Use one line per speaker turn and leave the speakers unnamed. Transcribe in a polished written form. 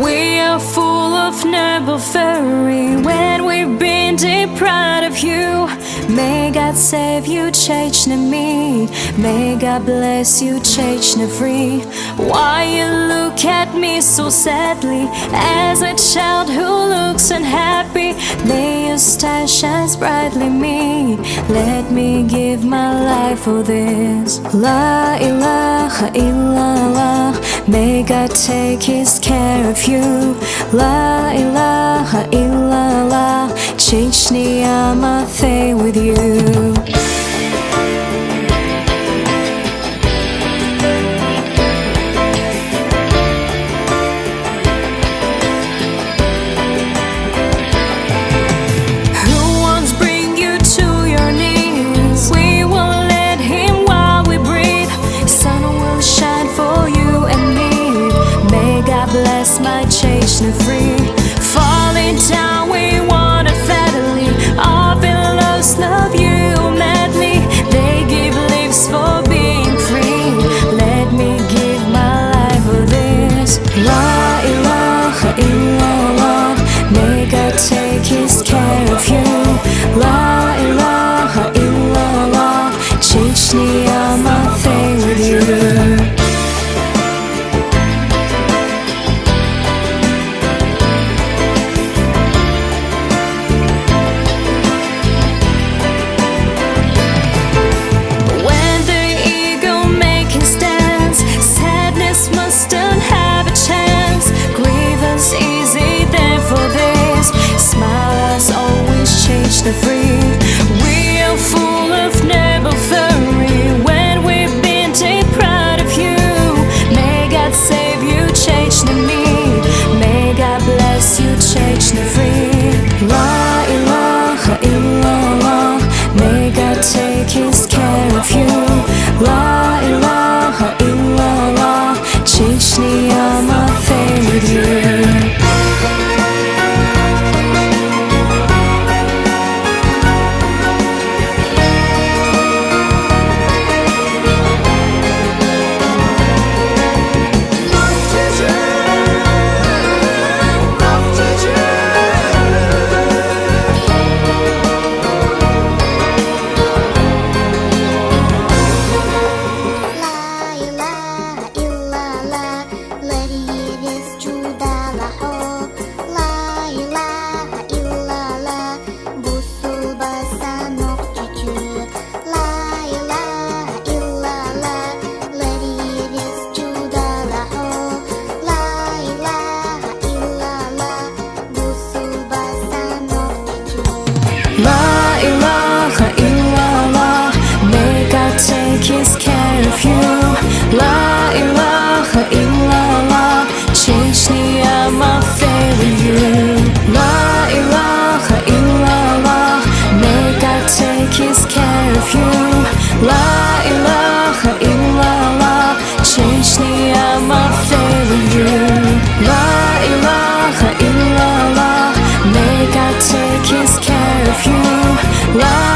We are full of noble fury when we've been deprived of you. May God save you, Chechnya me. May God bless you, Chechnya free. Why you look at me so sadly, as a child who looks unhappy? May your star shines brightly me. Let me give my life for this. La ilaha illallah. May God take his care of you. La ilaha illallah. Chechnya, I'm a thing with you. Bless my Chechnya free. Falling down, we want a family. All belows love you madly. They give lives for being free. Let me give my life for this. La ilaha illallah. May God take his care of you. La ilaha illallah. Chechnya, I'm a thing with you. Chechnya free. We are full of noble fury when we've been deprived of you. May God save you, Chechnya me. May God bless you, Chechnya free. La ilaha illallah. May God take his care of you. La ilaha illallah. Chechnya, I'm a thing with you. La ilaha illallah. May God take his care of you. La ilaha illallah. Chechnya, I'm a thing with you. La ilaha illallah. May God take his care of you. La ilaha illallah. Chechnya, I'm a thing with you. La ilaha illallah. May God take his care of you. La